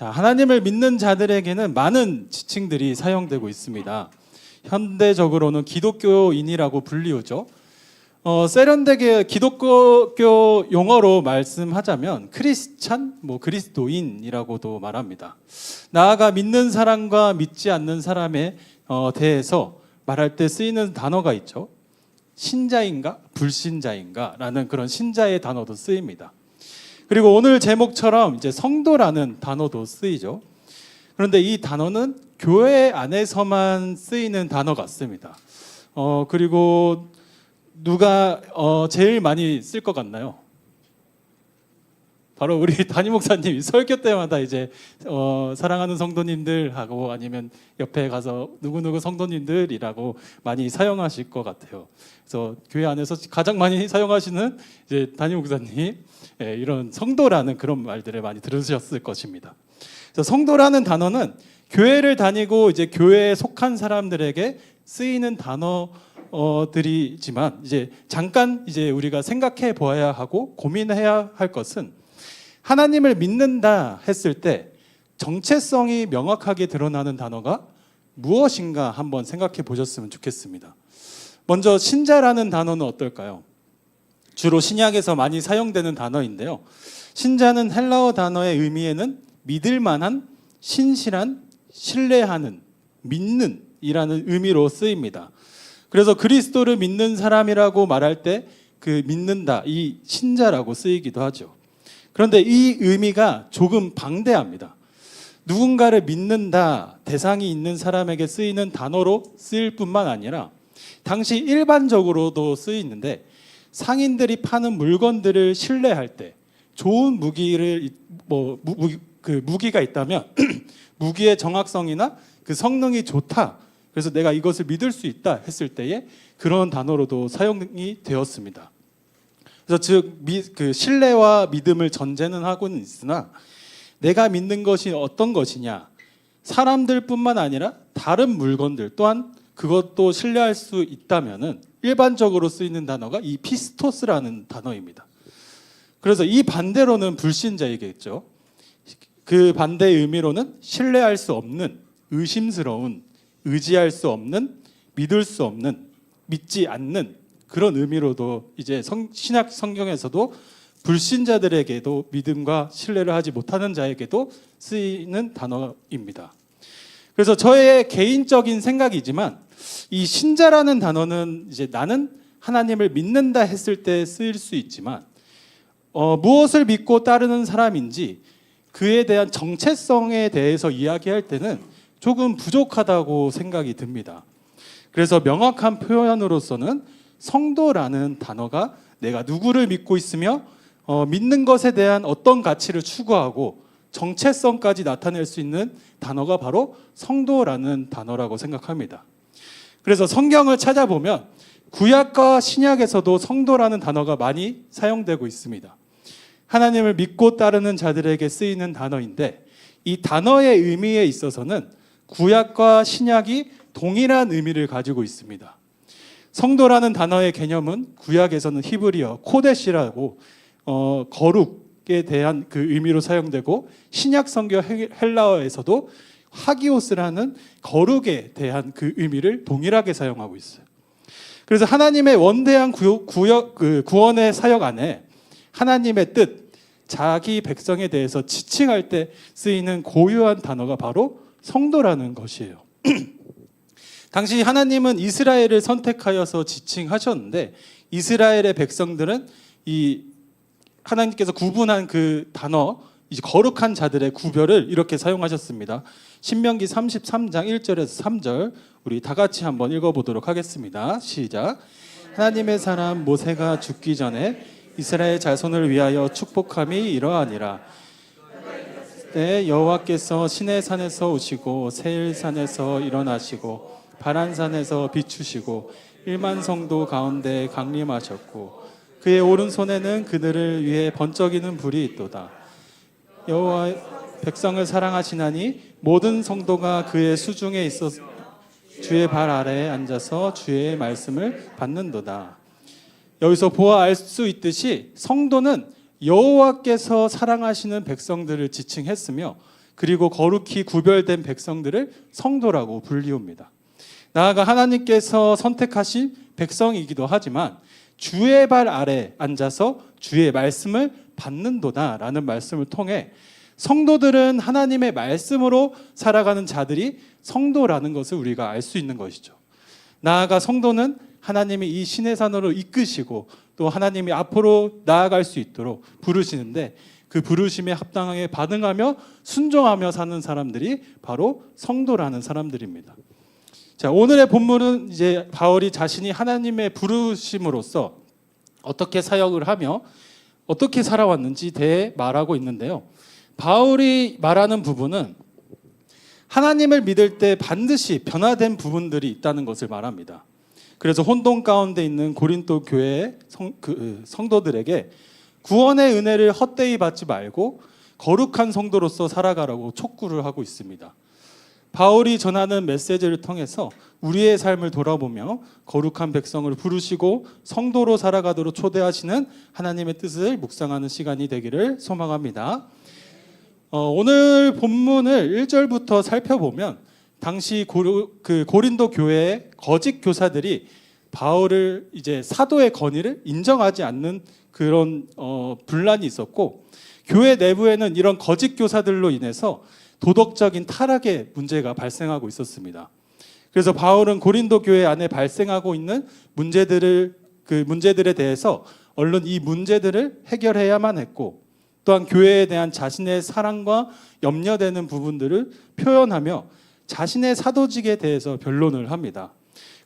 자, 하나님을 믿는 자들에게는 많은 지칭들이 사용되고 있습니다. 현대적으로는 기독교인이라고 불리우죠. 세련되게 기독교 용어로 말씀하자면 크리스찬, 그리스도인이라고도 말합니다. 나아가 믿는 사람과 믿지 않는 사람에 대해서 말할 때 쓰이는 단어가 있죠. 신자인가 불신자인가 라는 그런 신자의 단어도 쓰입니다. 그리고 오늘 제목처럼 이제 성도라는 단어도 쓰이죠. 그런데 이 단어는 교회 안에서만 쓰이는 단어 같습니다. 그리고 누가 제일 많이 쓸 것 같나요? 바로 우리 담임 목사님이 설교 때마다 이제 사랑하는 성도님들하고 아니면 옆에 가서 누구누구 성도님들이라고 많이 사용하실 것 같아요. 그래서 교회 안에서 가장 많이 사용하시는 이제 담임 목사님, 이런 성도라는 그런 말들을 많이 들으셨을 것입니다. 그래서 성도라는 단어는 교회를 다니고 이제 교회에 속한 사람들에게 쓰이는 단어들이지만 이제 잠깐 이제 우리가 생각해 보아야 하고 고민해야 할 것은 하나님을 믿는다 했을 때 정체성이 명확하게 드러나는 단어가 무엇인가 한번 생각해 보셨으면 좋겠습니다. 먼저 신자라는 단어는 어떨까요? 주로 신약에서 많이 사용되는 단어인데요. 신자는 헬라어 단어의 의미에는 믿을 만한, 신실한, 신뢰하는, 믿는 이라는 의미로 쓰입니다. 그래서 그리스도를 믿는 사람이라고 말할 때 그 믿는다, 이 신자라고 쓰이기도 하죠. 그런데 이 의미가 조금 방대합니다. 누군가를 믿는다, 대상이 있는 사람에게 쓰이는 단어로 쓰일 뿐만 아니라 당시 일반적으로도 쓰이는데 상인들이 파는 물건들을 신뢰할 때 좋은 무기가 있다면 무기의 정확성이나 그 성능이 좋다, 그래서 내가 이것을 믿을 수 있다 했을 때에 그런 단어로도 사용이 되었습니다. 그래서 그 신뢰와 믿음을 전제는 하고는 있으나 내가 믿는 것이 어떤 것이냐, 사람들뿐만 아니라 다른 물건들 또한 그것도 신뢰할 수 있다면은 일반적으로 쓰이는 단어가 이 피스토스라는 단어입니다. 그래서 이 반대로는 불신자이겠죠. 그 반대의 의미로는 신뢰할 수 없는, 의심스러운, 의지할 수 없는, 믿을 수 없는, 믿지 않는 그런 의미로도 이제 신약 성경에서도 불신자들에게도 믿음과 신뢰를 하지 못하는 자에게도 쓰이는 단어입니다. 그래서 저의 개인적인 생각이지만 이 신자라는 단어는 이제 나는 하나님을 믿는다 했을 때 쓰일 수 있지만 무엇을 믿고 따르는 사람인지 그에 대한 정체성에 대해서 이야기할 때는 조금 부족하다고 생각이 듭니다. 그래서 명확한 표현으로서는 성도라는 단어가 내가 누구를 믿고 있으며 믿는 것에 대한 어떤 가치를 추구하고 정체성까지 나타낼 수 있는 단어가 바로 성도라는 단어라고 생각합니다. 그래서 성경을 찾아보면 구약과 신약에서도 성도라는 단어가 많이 사용되고 있습니다. 하나님을 믿고 따르는 자들에게 쓰이는 단어인데 이 단어의 의미에 있어서는 구약과 신약이 동일한 의미를 가지고 있습니다. 성도라는 단어의 개념은 구약에서는 히브리어 코데시라고 거룩에 대한 그 의미로 사용되고 신약 성경 헬라어에서도 하기오스라는 거룩에 대한 그 의미를 동일하게 사용하고 있어요. 그래서 하나님의 원대한 구원의 사역 안에 하나님의 뜻, 자기 백성에 대해서 지칭할 때 쓰이는 고유한 단어가 바로 성도라는 것이에요. 당시 하나님은 이스라엘을 선택하여서 지칭하셨는데 이스라엘의 백성들은 이 하나님께서 구분한 그 단어, 이제 거룩한 자들의 구별을 이렇게 사용하셨습니다. 신명기 33장 1절에서 3절 우리 다 같이 한번 읽어보도록 하겠습니다. 시작. 하나님의 사람 모세가 죽기 전에 이스라엘 자손을 위하여 축복함이 이러하니라. 때 여호와께서 시내산에서 오시고 세일산에서 일어나시고 바란산에서 비추시고 1만 성도 가운데 강림하셨고 그의 오른손에는 그들을 위해 번쩍이는 불이 있도다. 여호와 백성을 사랑하시나니 모든 성도가 그의 수중에 있어 주의 발 아래에 앉아서 주의 말씀을 받는도다. 여기서 보아 알 수 있듯이 성도는 여호와께서 사랑하시는 백성들을 지칭했으며 그리고 거룩히 구별된 백성들을 성도라고 불리웁니다. 나아가 하나님께서 선택하신 백성이기도 하지만 주의 발 아래 앉아서 주의 말씀을 받는도다라는 말씀을 통해 성도들은 하나님의 말씀으로 살아가는 자들이 성도라는 것을 우리가 알 수 있는 것이죠. 나아가 성도는 하나님이 이 신의 산으로 이끄시고 또 하나님이 앞으로 나아갈 수 있도록 부르시는데 그 부르심에 합당하게 반응하며 순종하며 사는 사람들이 바로 성도라는 사람들입니다. 자, 오늘의 본문은 이제 바울이 자신이 하나님의 부르심으로써 어떻게 사역을 하며 어떻게 살아왔는지 대해 말하고 있는데요. 바울이 말하는 부분은 하나님을 믿을 때 반드시 변화된 부분들이 있다는 것을 말합니다. 그래서 혼돈 가운데 있는 고린도 교회의 성도들에게 구원의 은혜를 헛되이 받지 말고 거룩한 성도로서 살아가라고 촉구를 하고 있습니다. 바울이 전하는 메시지를 통해서 우리의 삶을 돌아보며 거룩한 백성을 부르시고 성도로 살아가도록 초대하시는 하나님의 뜻을 묵상하는 시간이 되기를 소망합니다. 오늘 본문을 1절부터 살펴보면 당시 고린도 교회의 거짓 교사들이 바울을 이제 사도의 권위를 인정하지 않는 그런 분란이 있었고, 교회 내부에는 이런 거짓 교사들로 인해서 도덕적인 타락의 문제가 발생하고 있었습니다. 그래서 바울은 고린도 교회 안에 발생하고 있는 문제들에 대해서 얼른 이 문제들을 해결해야만 했고, 또한 교회에 대한 자신의 사랑과 염려되는 부분들을 표현하며 자신의 사도직에 대해서 변론을 합니다.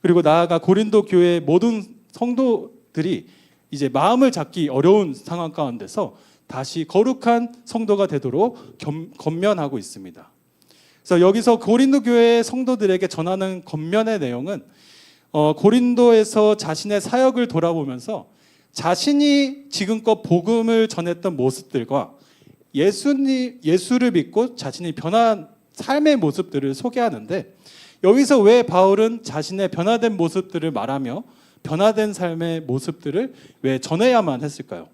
그리고 나아가 고린도 교회의 모든 성도들이 이제 마음을 잡기 어려운 상황 가운데서 다시 거룩한 성도가 되도록 권면하고 있습니다. 그래서 여기서 고린도 교회의 성도들에게 전하는 권면의 내용은 고린도에서 자신의 사역을 돌아보면서 자신이 지금껏 복음을 전했던 모습들과 예수를 믿고 자신이 변한 삶의 모습들을 소개하는데, 여기서 왜 바울은 자신의 변화된 모습들을 말하며 변화된 삶의 모습들을 왜 전해야만 했을까요?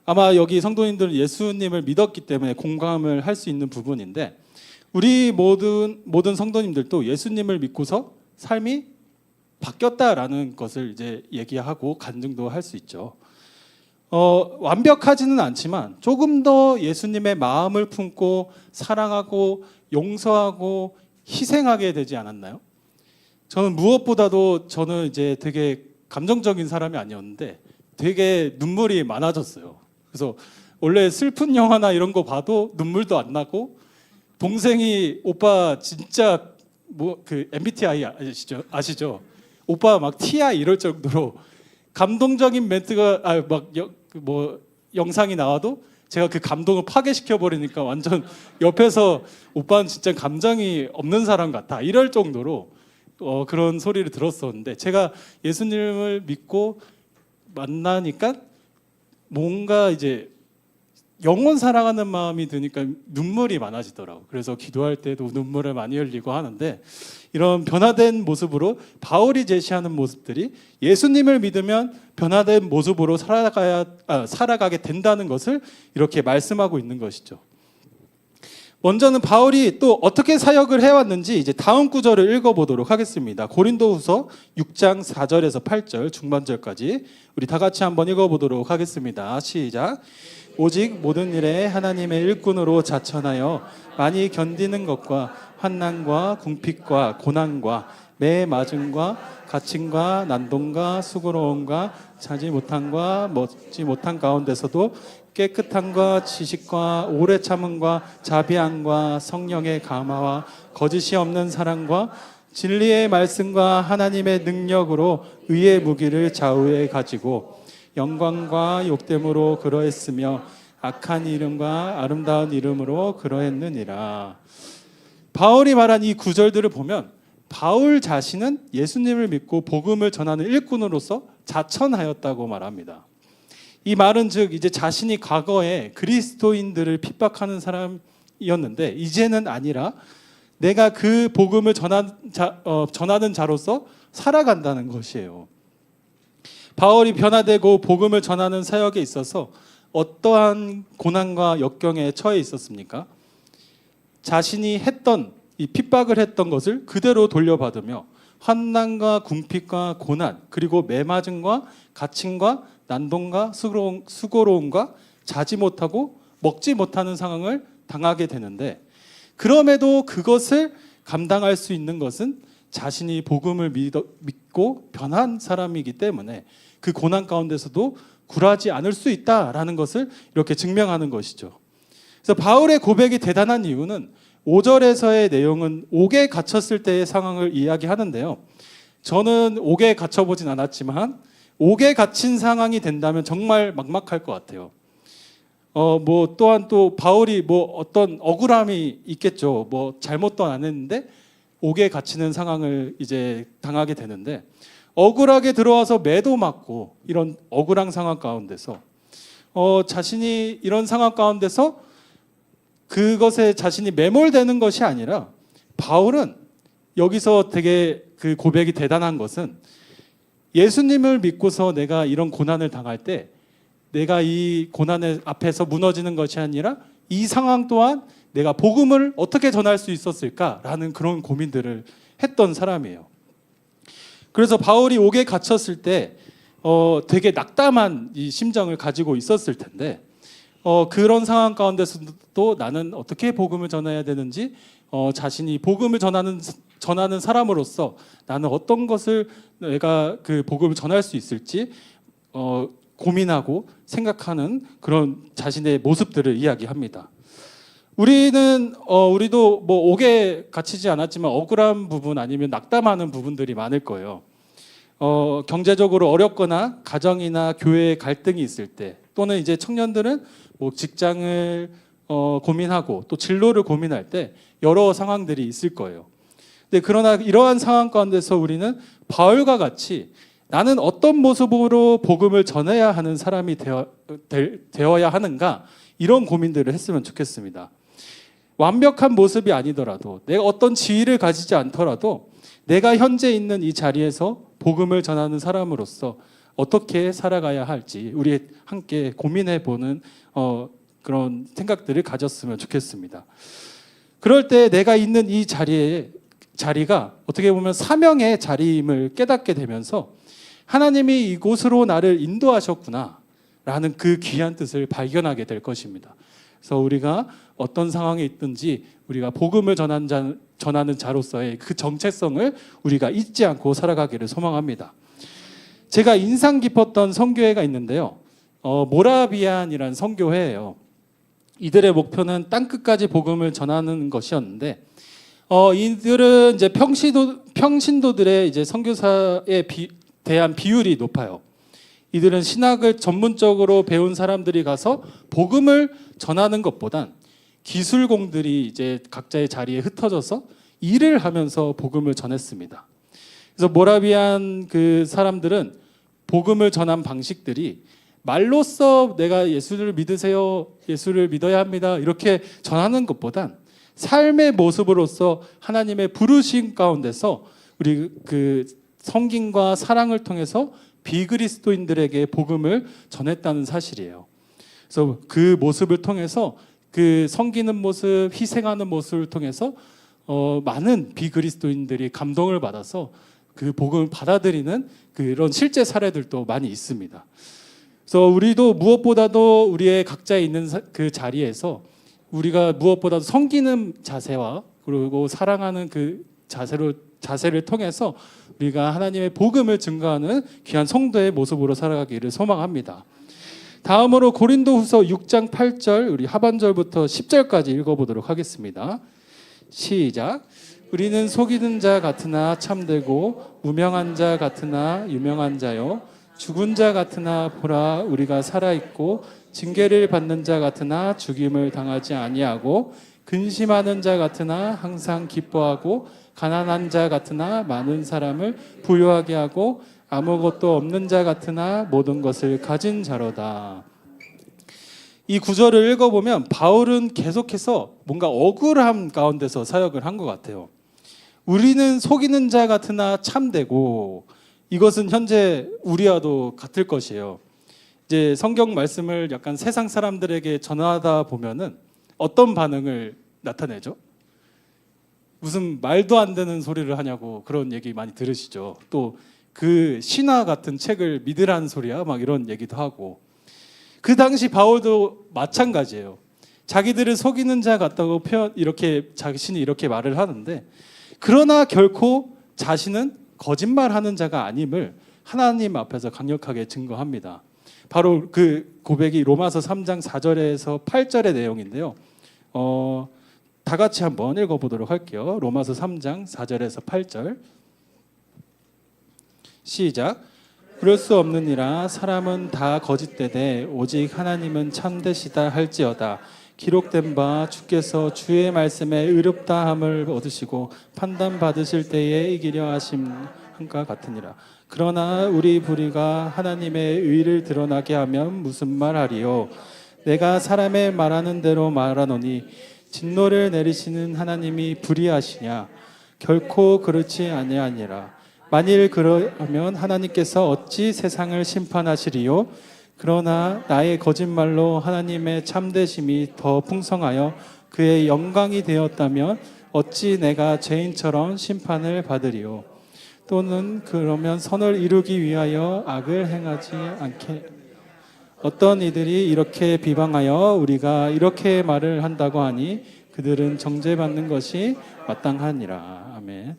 아마 여기 성도님들은 예수님을 믿었기 때문에 공감을 할 수 있는 부분인데, 우리 모든 성도님들도 예수님을 믿고서 삶이 바뀌었다라는 것을 이제 얘기하고 간증도 할 수 있죠. 완벽하지는 않지만 조금 더 예수님의 마음을 품고 사랑하고 용서하고 희생하게 되지 않았나요? 저는 무엇보다도 이제 되게 감정적인 사람이 아니었는데 되게 눈물이 많아졌어요. 그래서 원래 슬픈 영화나 이런 거 봐도 눈물도 안 나고, 동생이 오빠 진짜 MBTI 아시죠? 오빠 막 TI 이럴 정도로 감동적인 멘트가 영상이 나와도 제가 그 감동을 파괴시켜 버리니까 완전 옆에서 오빠는 진짜 감정이 없는 사람 같아 이럴 정도로 그런 소리를 들었었는데, 제가 예수님을 믿고 만나니까 뭔가 이제 영원 사랑하는 마음이 드니까 눈물이 많아지더라고요. 그래서 기도할 때도 눈물을 많이 흘리고 하는데, 이런 변화된 모습으로 바울이 제시하는 모습들이 예수님을 믿으면 변화된 모습으로 살아가게 된다는 것을 이렇게 말씀하고 있는 것이죠. 먼저는 바울이 또 어떻게 사역을 해왔는지 이제 다음 구절을 읽어보도록 하겠습니다. 고린도후서 6장 4절에서 8절 중반절까지 우리 다 같이 한번 읽어보도록 하겠습니다. 시작. 오직 모든 일에 하나님의 일꾼으로 자천하여 많이 견디는 것과 환난과 궁핍과 고난과 매 맞음과 갇힘과 난동과 수고로움과 자지 못함과 먹지 못한 가운데서도 깨끗함과 지식과 오래 참음과 자비함과 성령의 감화와 거짓이 없는 사랑과 진리의 말씀과 하나님의 능력으로 의의 무기를 좌우에 가지고 영광과 욕됨으로 그러했으며 악한 이름과 아름다운 이름으로 그러했느니라. 바울이 말한 이 구절들을 보면 바울 자신은 예수님을 믿고 복음을 전하는 일꾼으로서 자천하였다고 말합니다. 이 말은 즉 이제 자신이 과거에 그리스도인들을 핍박하는 사람이었는데 이제는 아니라 내가 그 복음을 전하는 자로서 살아간다는 것이에요. 바울이 변화되고 복음을 전하는 사역에 있어서 어떠한 고난과 역경에 처해 있었습니까? 자신이 했던 이 핍박을 했던 것을 그대로 돌려받으며 환난과 궁핍과 고난 그리고 매맞음과 갇힘과 난동과 수고로움과 자지 못하고 먹지 못하는 상황을 당하게 되는데 그럼에도 그것을 감당할 수 있는 것은 자신이 복음을 믿고 변한 사람이기 때문에 그 고난 가운데서도 굴하지 않을 수 있다라는 것을 이렇게 증명하는 것이죠. 그래서 바울의 고백이 대단한 이유는 5절에서의 내용은 옥에 갇혔을 때의 상황을 이야기하는데요. 저는 옥에 갇혀보진 않았지만 옥에 갇힌 상황이 된다면 정말 막막할 것 같아요. 또한 또 바울이 어떤 억울함이 있겠죠. 잘못도 안 했는데 옥에 갇히는 상황을 이제 당하게 되는데 억울하게 들어와서 매도 맞고 이런 억울한 상황 가운데서 자신이 이런 상황 가운데서 그것에 자신이 매몰되는 것이 아니라 바울은 여기서 되게 그 고백이 대단한 것은 예수님을 믿고서 내가 이런 고난을 당할 때 내가 이 고난의 앞에서 무너지는 것이 아니라 이 상황 또한 내가 복음을 어떻게 전할 수 있었을까라는 그런 고민들을 했던 사람이에요. 그래서 바울이 옥에 갇혔을 때 되게 낙담한 이 심정을 가지고 있었을 텐데 그런 상황 가운데서도 나는 어떻게 복음을 전해야 되는지 자신이 복음을 전하는 사람으로서 나는 어떤 것을 내가 그 복음을 전할 수 있을지 고민하고 생각하는 그런 자신의 모습들을 이야기합니다. 우리도 옥에 갇히지 않았지만 억울한 부분 아니면 낙담하는 부분들이 많을 거예요. 경제적으로 어렵거나 가정이나 교회에 갈등이 있을 때 또는 이제 청년들은 직장을 고민하고 또 진로를 고민할 때 여러 상황들이 있을 거예요. 그러나 이러한 상황 가운데서 우리는 바울과 같이 나는 어떤 모습으로 복음을 전해야 하는 사람이 되어야 하는가 이런 고민들을 했으면 좋겠습니다. 완벽한 모습이 아니더라도 내가 어떤 지위를 가지지 않더라도 내가 현재 있는 이 자리에서 복음을 전하는 사람으로서 어떻게 살아가야 할지 우리 함께 고민해 보는 그런 생각들을 가졌으면 좋겠습니다. 그럴 때 내가 있는 이 자리가 어떻게 보면 사명의 자리임을 깨닫게 되면서 하나님이 이곳으로 나를 인도하셨구나 라는 그 귀한 뜻을 발견하게 될 것입니다. 그래서 우리가 어떤 상황에 있든지 우리가 복음을 전하는 자로서의 그 정체성을 우리가 잊지 않고 살아가기를 소망합니다. 제가 인상 깊었던 선교회가 있는데요. 모라비안이라는 선교회예요. 이들의 목표는 땅끝까지 복음을 전하는 것이었는데 이들은 이제 평신도들의 이제 선교사에 대한 비율이 높아요. 이들은 신학을 전문적으로 배운 사람들이 가서 복음을 전하는 것보단 기술공들이 이제 각자의 자리에 흩어져서 일을 하면서 복음을 전했습니다. 그래서 모라비안 그 사람들은 복음을 전한 방식들이 말로써 내가 예수를 믿으세요, 예수를 믿어야 합니다 이렇게 전하는 것보단 삶의 모습으로서 하나님의 부르심 가운데서 우리 그 섬김과 사랑을 통해서 비그리스도인들에게 복음을 전했다는 사실이에요. 그래서 그 모습을 통해서 그 섬기는 모습, 희생하는 모습을 통해서 많은 비그리스도인들이 감동을 받아서 그 복음을 받아들이는 그런 실제 사례들도 많이 있습니다. 그래서 우리도 무엇보다도 우리의 각자에 있는 그 자리에서 우리가 무엇보다도 섬기는 자세와 그리고 사랑하는 그 자세를 통해서 우리가 하나님의 복음을 증거하는 귀한 성도의 모습으로 살아가기를 소망합니다. 다음으로 고린도후서 6장 8절 우리 하반절부터 10절까지 읽어보도록 하겠습니다. 시작. 우리는 속이는 자 같으나 참되고 무명한 자 같으나 유명한 자요 죽은 자 같으나 보라 우리가 살아있고 징계를 받는 자 같으나 죽임을 당하지 아니하고 근심하는 자 같으나 항상 기뻐하고 가난한 자 같으나 많은 사람을 부유하게 하고 아무것도 없는 자 같으나 모든 것을 가진 자로다. 이 구절을 읽어보면 바울은 계속해서 뭔가 억울함 가운데서 사역을 한 것 같아요. 우리는 속이는 자 같으나 참되고 이것은 현재 우리와도 같을 것이에요. 이제 성경 말씀을 약간 세상 사람들에게 전하다 보면은 어떤 반응을 나타내죠? 무슨 말도 안 되는 소리를 하냐고 그런 얘기 많이 들으시죠. 또 그 신화 같은 책을 믿으라는 소리야 막 이런 얘기도 하고. 그 당시 바울도 마찬가지예요. 자기들을 속이는 자 같다고 이렇게 자신이 이렇게 말을 하는데, 그러나 결코 자신은 거짓말하는 자가 아님을 하나님 앞에서 강력하게 증거합니다. 바로 그 고백이 로마서 3장 4절에서 8절의 내용인데요. 다 같이 한번 읽어보도록 할게요. 로마서 3장 4절에서 8절 시작. 그럴 수 없느니라. 사람은 다 거짓되되 오직 하나님은 참되시다 할지어다. 기록된 바 주께서 주의 말씀에 의롭다함을 얻으시고 판단 받으실 때에 이기려 하심과 같으니라. 그러나 우리 불의가 하나님의 의를 드러나게 하면 무슨 말하리요? 내가 사람의 말하는 대로 말하노니 진노를 내리시는 하나님이 불의하시냐? 결코 그렇지 아니하니라. 만일 그러면 하나님께서 어찌 세상을 심판하시리요? 그러나 나의 거짓말로 하나님의 참되심이 더 풍성하여 그의 영광이 되었다면 어찌 내가 죄인처럼 심판을 받으리요? 또는 그러면 선을 이루기 위하여 악을 행하지 않게. 어떤 이들이 이렇게 비방하여 우리가 이렇게 말을 한다고 하니 그들은 정죄받는 것이 마땅하니라. 아멘.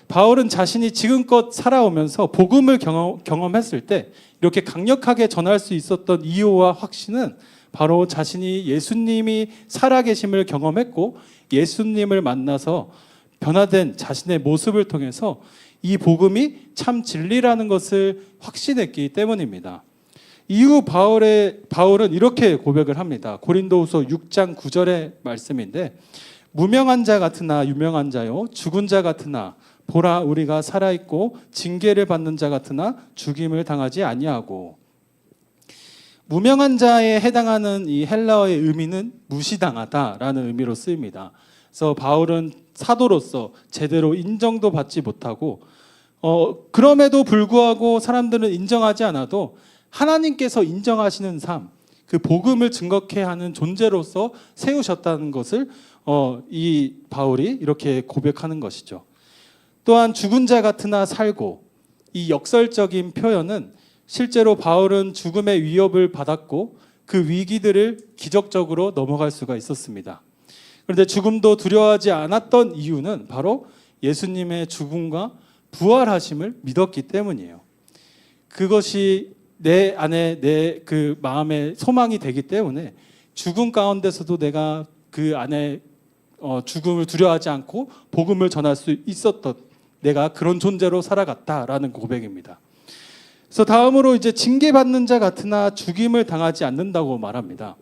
바울은 자신이 지금껏 살아오면서 복음을 경험했을 때 이렇게 강력하게 전할 수 있었던 이유와 확신은 바로 자신이 예수님이 살아계심을 경험했고 예수님을 만나서 변화된 자신의 모습을 통해서 이 복음이 참 진리라는 것을 확신했기 때문입니다. 이후 바울은 이렇게 고백을 합니다. 고린도후서 6장 9절의 말씀인데, 무명한 자 같으나 유명한 자요 죽은 자 같으나 보라 우리가 살아있고 징계를 받는 자 같으나 죽임을 당하지 아니하고. 무명한 자에 해당하는 이 헬라어의 의미는 무시당하다라는 의미로 쓰입니다. 그래서 바울은 사도로서 제대로 인정도 받지 못하고 그럼에도 불구하고 사람들은 인정하지 않아도 하나님께서 인정하시는 삶, 그 복음을 증거케 하는 존재로서 세우셨다는 것을 이 바울이 이렇게 고백하는 것이죠. 또한 죽은 자 같으나 살고, 이 역설적인 표현은 실제로 바울은 죽음의 위협을 받았고 그 위기들을 기적적으로 넘어갈 수가 있었습니다. 그런데 죽음도 두려워하지 않았던 이유는 바로 예수님의 죽음과 부활하심을 믿었기 때문이에요. 그것이 내 안에 내 그 마음의 소망이 되기 때문에 죽음 가운데서도 내가 그 안에 죽음을 두려워하지 않고 복음을 전할 수 있었던, 내가 그런 존재로 살아갔다라는 고백입니다. 그래서 다음으로 이제 징계받는 자 같으나 죽임을 당하지 않는다고 말합니다.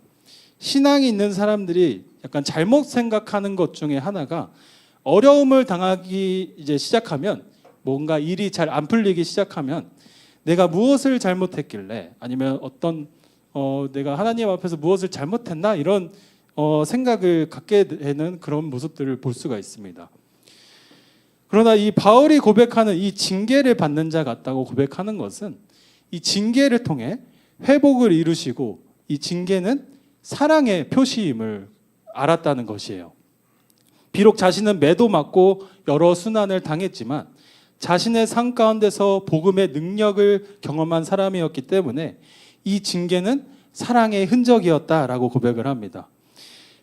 신앙이 있는 사람들이 약간 잘못 생각하는 것 중에 하나가, 어려움을 당하기 이제 시작하면, 뭔가 일이 잘 안 풀리기 시작하면 내가 무엇을 잘못했길래, 아니면 내가 하나님 앞에서 무엇을 잘못했나, 이런 생각을 갖게 되는 그런 모습들을 볼 수가 있습니다. 그러나 이 바울이 고백하는 이 징계를 받는 자 같다고 고백하는 것은, 이 징계를 통해 회복을 이루시고 이 징계는 사랑의 표시임을 알았다는 것이에요. 비록 자신은 매도 맞고 여러 순환을 당했지만 자신의 삶 가운데서 복음의 능력을 경험한 사람이었기 때문에 이 징계는 사랑의 흔적이었다라고 고백을 합니다.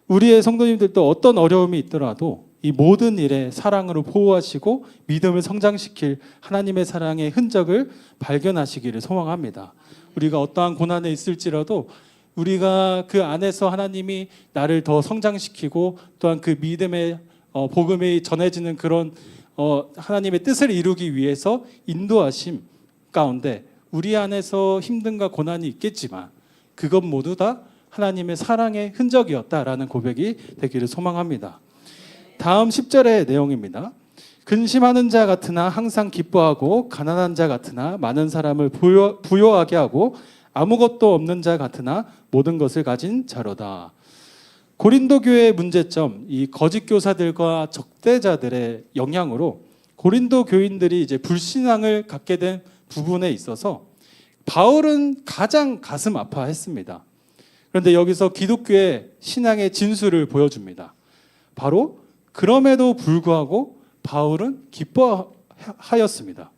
우리의 성도님들도 어떤 어려움이 있더라도 이 모든 일에 사랑으로 보호하시고 믿음을 성장시킬 하나님의 사랑의 흔적을 발견하시기를 소망합니다. 우리가 어떠한 고난에 있을지라도 우리가 그 안에서 하나님이 나를 더 성장시키고, 또한 그 믿음의 복음이 전해지는 그런 하나님의 뜻을 이루기 위해서 인도하심 가운데 우리 안에서 힘듦과 고난이 있겠지만 그것 모두 다 하나님의 사랑의 흔적이었다라는 고백이 되기를 소망합니다. 다음 10절의 내용입니다. 근심하는 자 같으나 항상 기뻐하고, 가난한 자 같으나 많은 사람을 부요하게 하고, 아무것도 없는 자 같으나 모든 것을 가진 자로다. 고린도 교회의 문제점, 이 거짓 교사들과 적대자들의 영향으로 고린도 교인들이 이제 불신앙을 갖게 된 부분에 있어서 바울은 가장 가슴 아파했습니다. 그런데 여기서 기독교의 신앙의 진수를 보여줍니다. 바로 그럼에도 불구하고 바울은 기뻐하였습니다.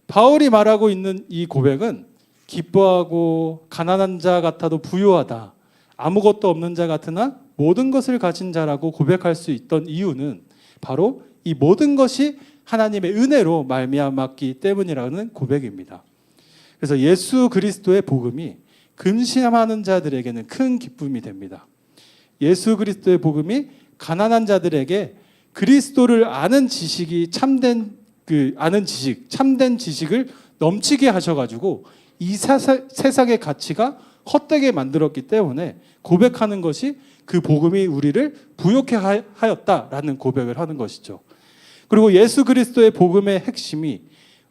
바울이 말하고 있는 이 고백은 기뻐하고 가난한 자 같아도 부유하다, 아무것도 없는 자 같으나 모든 것을 가진 자라고 고백할 수 있던 이유는 바로 이 모든 것이 하나님의 은혜로 말미암았기 때문이라는 고백입니다. 그래서 예수 그리스도의 복음이 근심하는 자들에게는 큰 기쁨이 됩니다. 예수 그리스도의 복음이 가난한 자들에게 그리스도를 아는 지식이 참된 지식을 넘치게 하셔가지고 이 세상의 가치가 헛되게 만들었기 때문에 고백하는 것이 그 복음이 우리를 부욕해 하였다라는 고백을 하는 것이죠. 그리고 예수 그리스도의 복음의 핵심이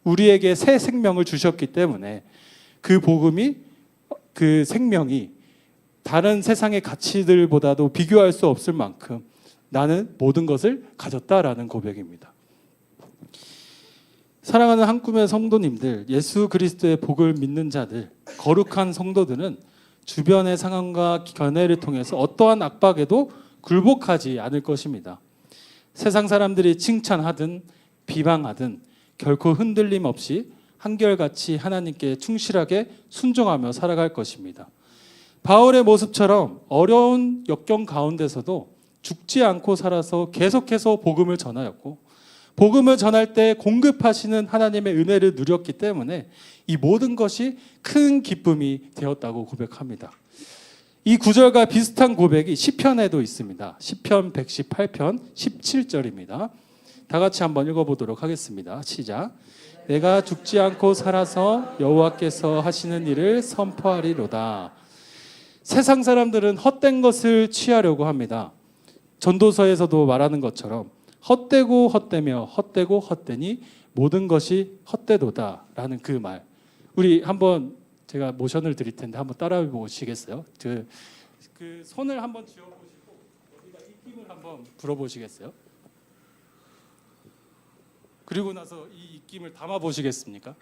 우리에게 새 생명을 주셨기 때문에 그 복음이, 그 생명이 다른 세상의 가치들보다도 비교할 수 없을 만큼 나는 모든 것을 가졌다라는 고백입니다. 사랑하는 한꿈의 성도님들, 예수 그리스도의 복을 믿는 자들, 거룩한 성도들은 주변의 상황과 견해를 통해서 어떠한 압박에도 굴복하지 않을 것입니다. 세상 사람들이 칭찬하든 비방하든 결코 흔들림 없이 한결같이 하나님께 충실하게 순종하며 살아갈 것입니다. 바울의 모습처럼 어려운 역경 가운데서도 죽지 않고 살아서 계속해서 복음을 전하였고, 복음을 전할 때 공급하시는 하나님의 은혜를 누렸기 때문에 이 모든 것이 큰 기쁨이 되었다고 고백합니다. 이 구절과 비슷한 고백이 시편에도 있습니다. 시편 118편 17절입니다. 다 같이 한번 읽어보도록 하겠습니다. 시작. 내가 죽지 않고 살아서 여호와께서 하시는 일을 선포하리로다. 세상 사람들은 헛된 것을 취하려고 합니다. 전도서에서도 말하는 것처럼 헛되고 헛되며 헛되고 헛되니 모든 것이 헛되도다 라는 그 말, 우리 한번 제가 모션을 드릴 텐데 한번 따라해 보시겠어요? 그 손을 한번 쥐어보시고 여기다 입김을 한번 불어보시겠어요? 그리고 나서 이 입김을 담아 보시겠습니까?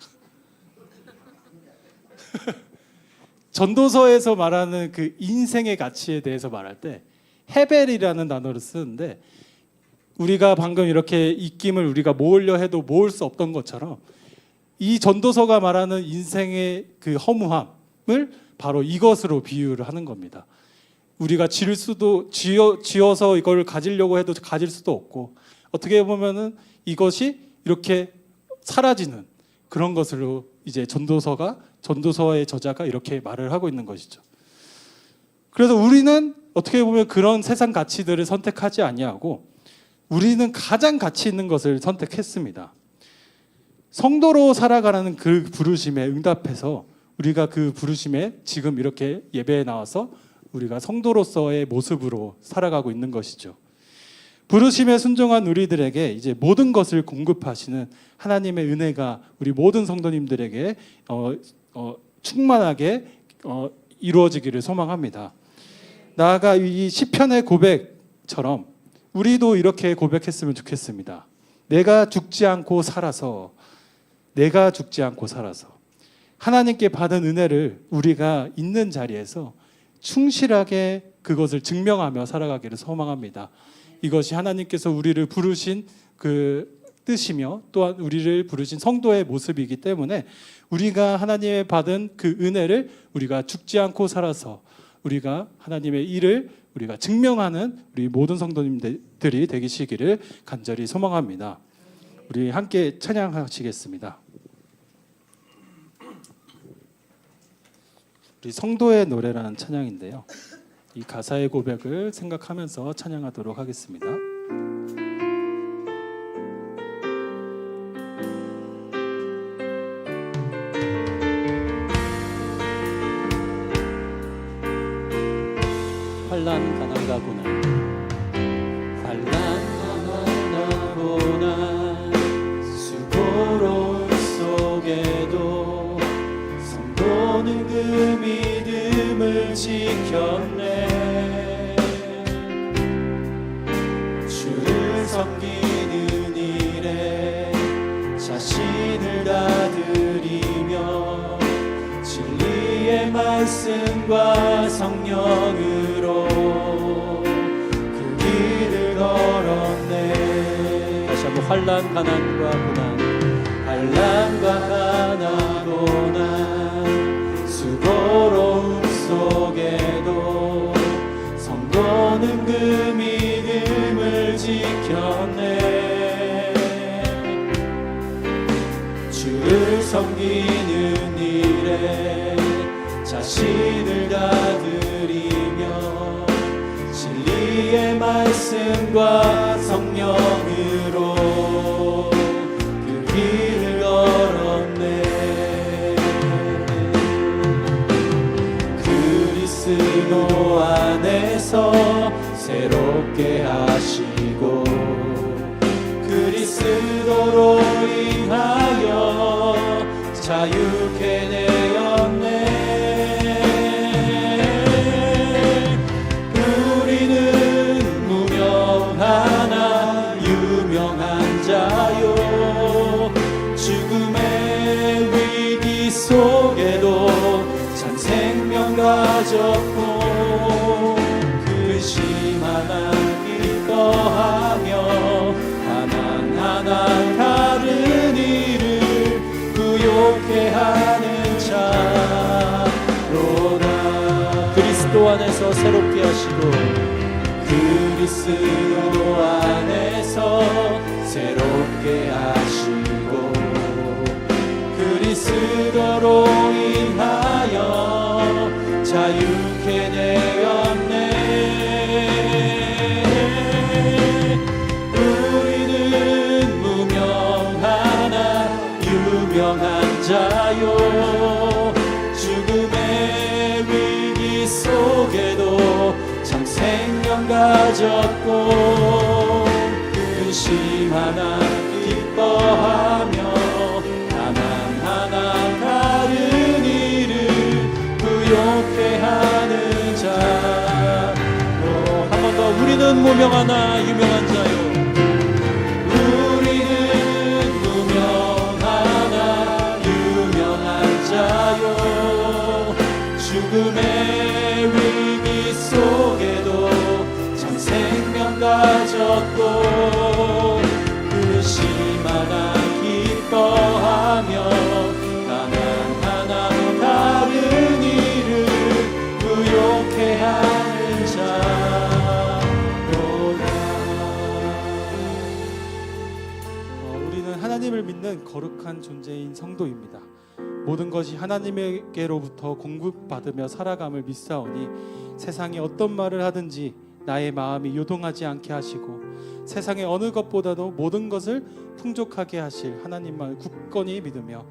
전도서에서 말하는 그 인생의 가치에 대해서 말할 때 헤벨이라는 단어를 쓰는데, 우리가 방금 이렇게 입김을 우리가 모으려 해도 모을 수 없던 것처럼 이 전도서가 말하는 인생의 그 허무함을 바로 이것으로 비유를 하는 겁니다. 우리가 쥐어서 이걸 가지려고 해도 가질 수도 없고, 어떻게 보면은 이것이 이렇게 사라지는 그런 것으로 이제 전도서의 저자가 이렇게 말을 하고 있는 것이죠. 그래서 우리는 어떻게 보면 그런 세상 가치들을 선택하지 아니하고 우리는 가장 가치 있는 것을 선택했습니다. 성도로 살아가라는 그 부르심에 응답해서 우리가 그 부르심에 지금 이렇게 예배에 나와서 우리가 성도로서의 모습으로 살아가고 있는 것이죠. 부르심에 순종한 우리들에게 이제 모든 것을 공급하시는 하나님의 은혜가 우리 모든 성도님들에게 충만하게 이루어지기를 소망합니다. 나아가 이 시편의 고백처럼 우리도 이렇게 고백했으면 좋겠습니다. 내가 죽지 않고 살아서 하나님께 받은 은혜를 우리가 있는 자리에서 충실하게 그것을 증명하며 살아가기를 소망합니다. 이것이 하나님께서 우리를 부르신 그 뜻이며 또한 우리를 부르신 성도의 모습이기 때문에 우리가 하나님의 받은 그 은혜를 우리가 죽지 않고 살아서 우리가 하나님의 일을 우리가 증명하는 우리 모든 성도님들이 되시기를 간절히 소망합니다. 우리 함께 찬양하시겠습니다. 우리 성도의 노래라는 찬양인데요, 이 가사의 고백을 생각하면서 찬양하도록 하겠습니다. 환난 가난가구나, 수고로움 속에도 성도는 그 믿음을 지켰네. 주를 섬기는 일에 자신을 다 드리며 진리의 말씀과 성령으로 그 길을 걸어 환난 가난과 고난 수고로움 속에도 성도는 그 믿음을 지켰네. 주를 섬기는 일에 자신을 다 드리며 진리의 말씀과 성령으로 그 길을 걸었네. 그리스도 안에서 새롭게 하시고 그리스도로 인하여 자유케 되었네. 우리는 무명하나 유명한 자요. 죽음의 위기 속에도 참 생명 가졌고 근심 하나 기뻐하며 하나하나 다른 이를 부욕해 하는 자로다. 그리스도 안에서 새롭게 하시고 그리스도 안에서 새롭게 하시고 그리스도로 인하여 자유케 되었네. 우리는 무명하나 유명한 자요. 죽음의 위기 속에도 참 생명 가졌고 근심 하나 기뻐하며 하나하나 다른 이를 부욕해 하는 자. 한 번 더. 우리는 무명하나 유명한 자요. 우리는 무명하나 유명한 자요. 죽음의 위기 속에도 참 생명 가졌고 근심 하나 기뻐하며 하나하나 다른 이를 부욕해 하는 자로다. 우리는 하나님을 믿는 거룩한 존재인 성도입니다. 모든 것이 하나님에게로부터 공급받으며 살아감을 믿사오니 세상이 어떤 말을 하든지 나의 마음이 요동하지 않게 하시고 세상의 어느 것보다도 모든 것을 풍족하게 하실 하나님만을 굳건히 믿으며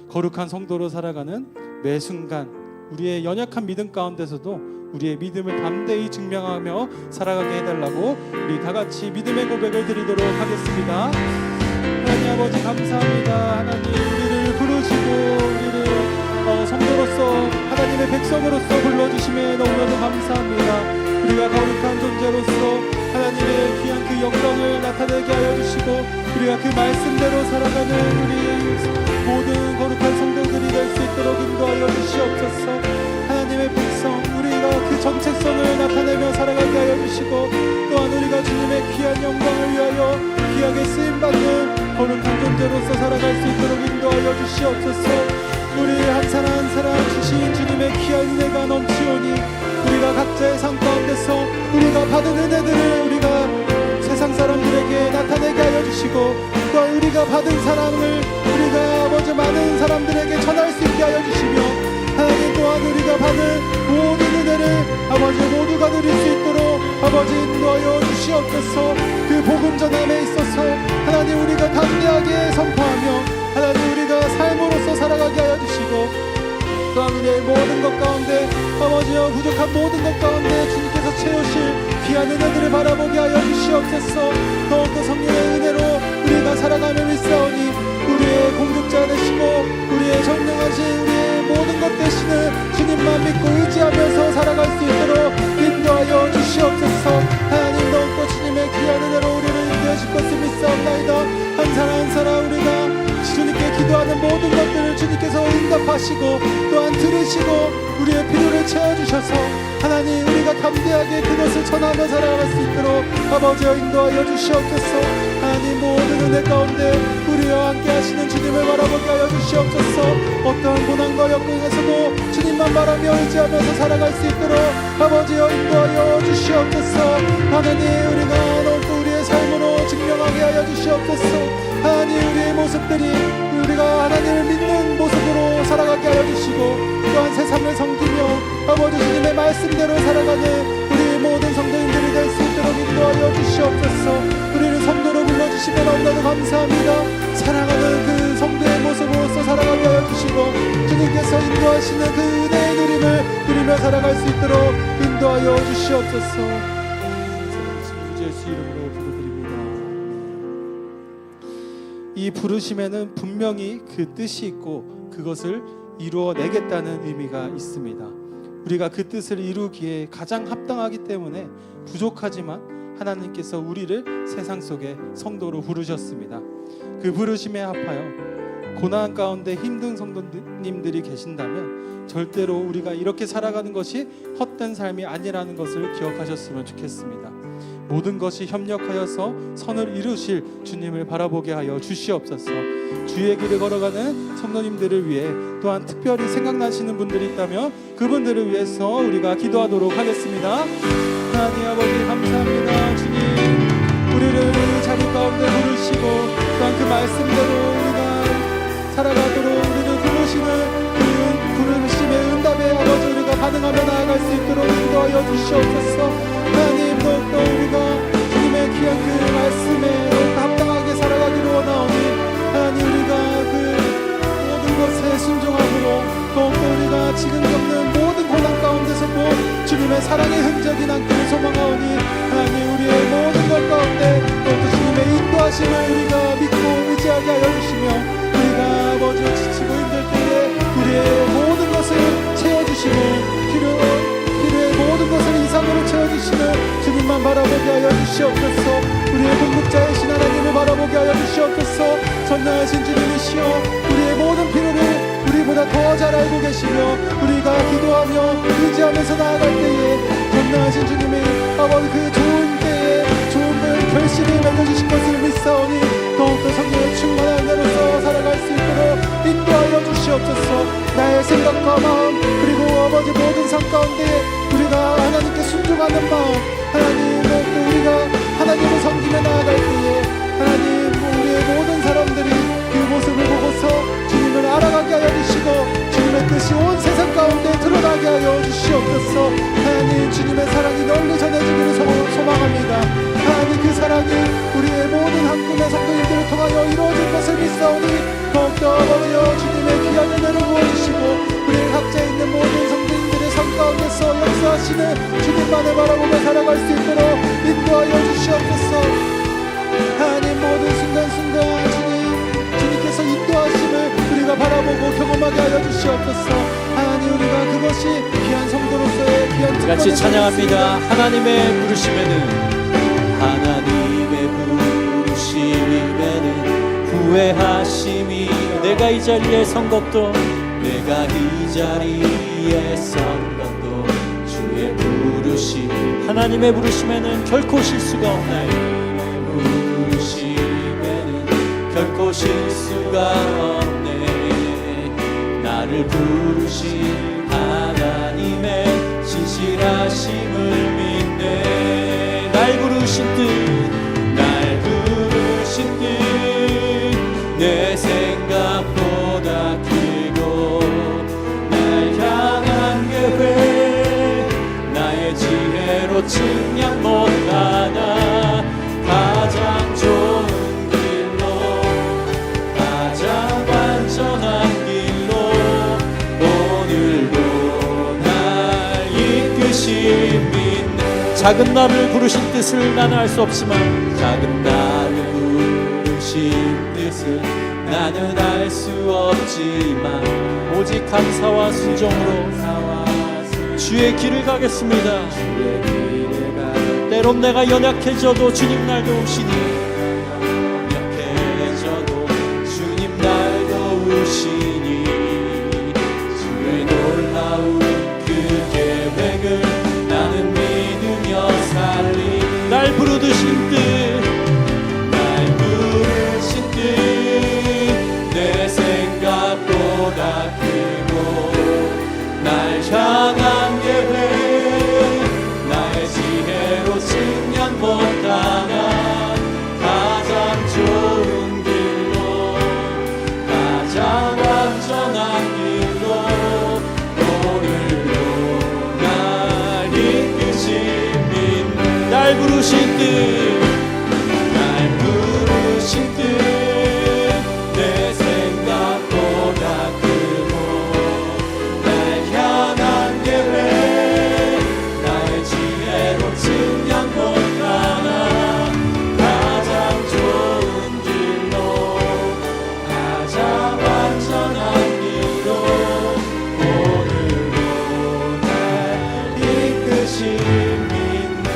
거룩한 성도로 살아가는 매 순간 우리의 연약한 믿음 가운데서도 우리의 믿음을 담대히 증명하며 살아가게 해달라고 우리 다 같이 믿음의 고백을 드리도록 하겠습니다. 하나님 아버지 감사합니다. 하나님 우리를 부르시고 우리를 성도로서 하나님의 백성으로서 불러주심에 너무나도 감사합니다. 우리가 거룩한 존재로서 하나님의 귀한 그 영광을 나타내게 하여 주시고 우리가 그 말씀대로 살아가는 우리 모든 거룩한 성도들이 될 수 있도록 인도하여 주시옵소서. 하나님의 백성 우리가 그 정체성을 나타내며 살아가게 하여 주시고 또한 우리가 주님의 귀한 영광을 위하여 귀하게 쓰임받는 거룩한 존재로서 살아갈 수 있도록 인도하여 주시옵소서. 우리 한 사람 한 사람 주신 주님의 귀한 은혜가 넘치오니 우리가 각자의 삶 가운데서 우리가 받은 은혜들을 우리가 세상 사람들에게 나타내게 하여 주시고 또한 우리가 받은 사랑을 우리가 아버지 많은 사람들에게 전할 수 있게 하여 주시며 하나님 또한 우리가 받은 모든 은혜를 아버지 모두가 누릴 수 있도록 아버지 인도하여 주시옵소서. 그 복음 전함에 있어서 하나님 우리가 담대하게 선포하며 하나님 우리가 삶으로서 살아가게 하여 주시고 또한 우리의 모든 것 가운데 아버지여 부족한 모든 것 가운데 주님께서 채우실 귀한 은혜들을 바라보게 하여 주시옵소서. 더욱더 성령의 은혜로 우리가 살아가며 믿사오니 우리의 공급자 되시고 우리의 전능하신 우리의 모든 것 되시는 주님만 믿고 의지하면서 살아갈 수 있도록 인도하여 주시옵소서. 하나님 더욱더 주님의 귀한 은혜로 우리를 인도하실 것을 믿사옵나이다. 한 사람 한 사람 우리가 주님께 기도하는 모든 것들을 주님께서 응답하시고 또한 들으시고 우리의 필요를 채워주셔서 하나님 우리가 담대하게 그것을 전하며 살아갈 수 있도록 아버지여 인도하여 주시옵소서. 하나님 모든 은혜 가운데 우리와 함께 하시는 주님을 바라보게 하여 주시옵소서. 어떠한 고난과 역경에서도 주님만 바라며 의지하면서 살아갈 수 있도록 아버지여 인도하여 주시옵소서. 하나님 우리가 더욱더 우리의 삶으로 증명하게 하여 주시옵소서. 하나님 우리의 모습들이 우리가 하나님을 믿는 모습으로 살아가게 하여 주시고 또한 세상을 섬기며 아버지 주님의 말씀대로 살아가는 우리 모든 성도님들이 될 수 있도록 인도하여 주시옵소서. 우리를 성도로 불러주시면 너무나도 감사합니다. 사랑하는 그 성도의 모습으로서 살아가게 하여 주시고 주님께서 인도하시는 그 은혜의 누림을 누리며 살아갈 수 있도록 인도하여 주시옵소서. 주 예수 이름으로 기도드립니다. 이 부르심에는 분명히 그 뜻이 있고 그것을 이루어내겠다는 의미가 있습니다. 우리가 그 뜻을 이루기에 가장 합당하기 때문에 부족하지만 하나님께서 우리를 세상 속에 성도로 부르셨습니다. 그 부르심에 합하여 고난 가운데 힘든 성도님들이 계신다면 절대로 우리가 이렇게 살아가는 것이 헛된 삶이 아니라는 것을 기억하셨으면 좋겠습니다. 모든 것이 협력하여서 선을 이루실 주님을 바라보게 하여 주시옵소서. 주의 길을 걸어가는 성도님들을 위해 또한 특별히 생각나시는 분들이 있다면 그분들을 위해서 우리가 기도하도록 하겠습니다. 하나님 아버지 감사합니다. 주님 우리를 이 자리 가운데 부르시고 또한 그 말씀대로 우리가 살아가도록 우리를 부르시는 그 부르심의 응답에 아버지 우리가 반응하며 나아갈 수 있도록 인도하여 주시옵소서. 하나님 더욱더 우리가 주님의 귀한 그 말씀에 더욱더 합당하게 살아가기를 원하오니 하나님 우리가 그 모든 것에 순종함으로 더욱더 우리가 지금 겪는 모든 고난 가운데서도 주님의 사랑의 흔적이 남기를 소망하오니 하나님 우리의 모든 것 가운데 더욱더 주님의 인도하심을 우리가 믿고 의지하게 하여 주시며 우리가 아버지 지치고 힘들 때에 우리의 모든 것을 채워주시는 필요의 모든 것을 이상으로 채워주시는 주님만 바라보게 하여 주시옵소서. 우리의 궁극자이신 하나님을 바라보게 하여 주시옵소서. 전능하신 주님이시여 우리의 모든 필요를 우리보다 더 잘 알고 계시며 우리가 기도하며 의지하면서 나아갈 때에 전능하신 주님이 아버지 그 좋은 때에 좋은 결실을 맺어주신 것을 믿사오니 더욱더 성령의 충만한 자로서 살아갈 수 있도록 인도하여 주시옵소서. 나의 생각과 마음 그리고 아버지 모든 삶 가운데 우리가 하나님께 순종하는 마음 하나님 더욱더 우리가 하나님을 섬기며 나아갈 때에 하나님 우리의 모든 사람들이 그 모습을 보고서 주님을 알아가게 하여 주시고 주님의 뜻이 온 세상 가운데 드러나게 하여 주시옵소서. 하나님 주님의 사랑이 널리 전해지기를 소망합니다. 하나님 그 사랑이 우리의 모든 한 꿈의 성도님들을 통하여 이루어질 것을 믿사오니 더욱더 아버지여 주님의 귀한 은혜를 부어주시고 우리 각자 있는 모든 성도님들의 삶 가운데서 역사하시는 주님만을 바라보며 살아갈 수 있도록 인도하여 주시옵소서. 하나님 모든 순간순간 주님께서 인도하심을 우리가 바라보고 경험하게 하여 주시옵소서. 하나님 우리가 그것이 귀한 성도로서의 귀한 특권을 같이 찬양합니다. 하나님의 부르심에는 후회하심이 내가 이 자리에 선 것도 내가 이 자리에 선 것도 주의 부르심 하나님의 부르심에는 결코 실수가 없나요? 결코 실수가 없네. 나를 부르신 하나님의 진실하심을 믿네. 날 부르신 뜻 내 생각보다 크고 날 향한 계획 나의 지혜로 측량 못하나 가장 좋은 완전한 길로 오늘도 날 이끄심인 작은 나를 부르신 뜻을 나는 알 수 없지만 작은 나를 부르신 뜻을 나는 알 수 없지만 오직 감사와 순종으로 주의 길을 가겠습니다. 때론 내가 연약해져도 주님 날 도우시니 주의 놀라운 그 계획을 나는 믿으며 살리 날 부르신 뜻날 부르신 뜻내 생각보다 크고 날 향한 계획 나의 지혜로 측량 못하나 가장 좋은 길로 가장 완전한 길로 오늘도 날 이끄신 믿는 날 부르신 뜻날 부르신 뜻내 생각보다 크고 날 향한 계획 나의 지혜로 측량 못하나 가장 좋은 길로 가장 완전한 길로 오늘도 날 이끄신 믿네.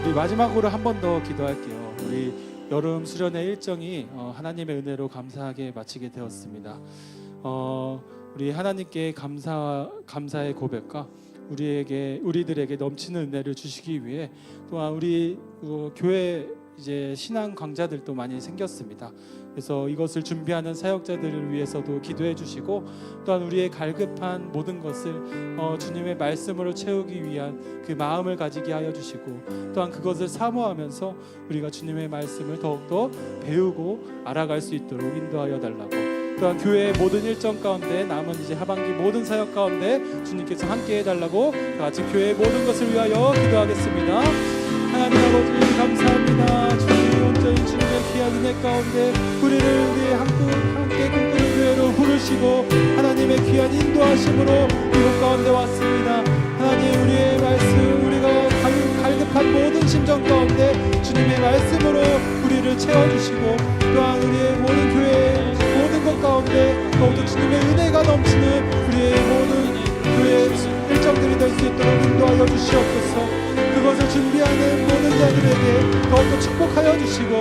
우리 마지막으로 한 번 더 기도할게요. 우리 여름 수련회 일정이 하나님의 은혜로 감사하게 마치게 되었습니다. 우리 하나님께 감사의 고백과 우리들에게 넘치는 은혜를 주시기 위해 또한 우리 교회 이제 신앙 강좌들도 많이 생겼습니다. 그래서 이것을 준비하는 사역자들을 위해서도 기도해 주시고 또한 우리의 갈급한 모든 것을 주님의 말씀으로 채우기 위한 그 마음을 가지게 하여 주시고 또한 그것을 사모하면서 우리가 주님의 말씀을 더욱더 배우고 알아갈 수 있도록 인도하여 달라고, 또한 교회의 모든 일정 가운데 남은 이제 하반기 모든 사역 가운데 주님께서 함께 해달라고 다 같이 교회의 모든 것을 위하여 기도하겠습니다. 하나님 아버지 감사합니다. 주님 온전히 주님의 귀한 은혜 가운데 우리의 함께 꿈꾸는 교회로 부르시고 하나님의 귀한 인도하심으로 이곳 가운데 왔습니다. 하나님 우리의 말씀 우리가 갈급한 모든 심정 가운데 주님의 말씀으로 우리를 채워주시고 또한 우리의 모든 교회의 모든 것 가운데 더욱더 주님의 은혜가 넘치는 우리의 모든 교회 일정들이 될 수 있도록 인도하여 주시옵소서. 그것을 준비하는 모든 자들에게 더욱더 축복하여 주시고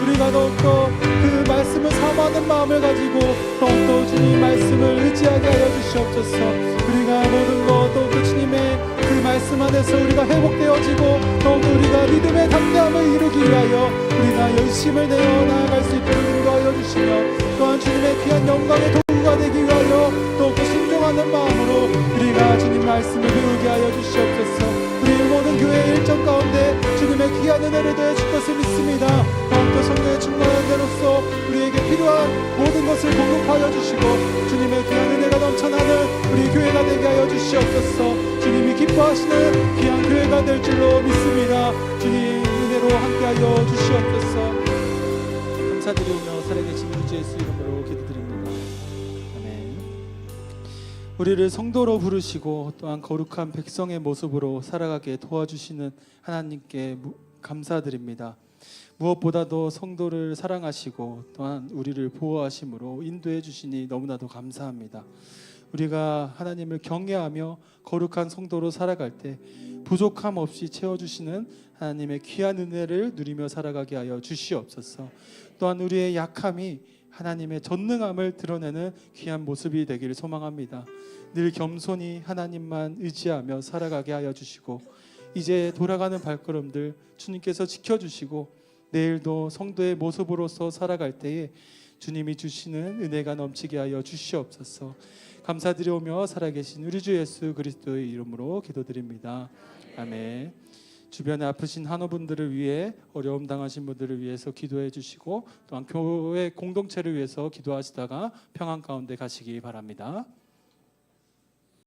우리가 더욱더 그 말씀을 사모하는 마음을 가지고 더욱더 주님 말씀을 의지하게 하여 주시옵소서. 우리가 모든 것 더욱더 주님의 그 말씀 안에서 우리가 회복되어지고 더욱더 우리가 믿음의 담대함을 이루기 위하여 우리가 열심을 내어 나아갈 수 있도록 인도하여 주시며 또한 주님의 귀한 영광의 도구가 되기 위하여 더욱더 순종하는 마음으로 우리가 주님 말씀을 배우게 하여 주시옵소서. 우리 모든 교회 일정 가운데 주님의 귀한 은혜를 더해 줄 것을 믿습니다. 더욱더 성령의 충만한 대로서 우리에게 필요한 모든 것을 공급하여 주시고 주님의 귀한 은혜가 넘쳐나는 우리 교회가 되게 하여 주시옵소서. 주님이 기뻐하시는 귀한 교회가 될 줄로 믿습니다. 주님 은혜로 함께하여 주시옵소서. 감사드리며 살아계신 우리 주 예수 이름으로 기도드립니다. 아멘. 우리를 성도로 부르시고 또한 거룩한 백성의 모습으로 살아가게 도와주시는 하나님께 감사드립니다. 무엇보다도 성도를 사랑하시고 또한 우리를 보호하심으로 인도해 주시니 너무나도 감사합니다. 우리가 하나님을 경외하며 거룩한 성도로 살아갈 때 부족함 없이 채워주시는 하나님의 귀한 은혜를 누리며 살아가게 하여 주시옵소서. 또한 우리의 약함이 하나님의 전능함을 드러내는 귀한 모습이 되기를 소망합니다. 늘 겸손히 하나님만 의지하며 살아가게 하여 주시고 이제 돌아가는 발걸음들 주님께서 지켜주시고 내일도 성도의 모습으로서 살아갈 때에 주님이 주시는 은혜가 넘치게 하여 주시옵소서. 감사드리오며 살아계신 우리 주 예수 그리스도의 이름으로 기도드립니다. 아멘. 주변에 아프신 한우분들을 위해 어려움 당하신 분들을 위해서 기도해 주시고 또한 교회 공동체를 위해서 기도하시다가 평안 가운데 가시기 바랍니다.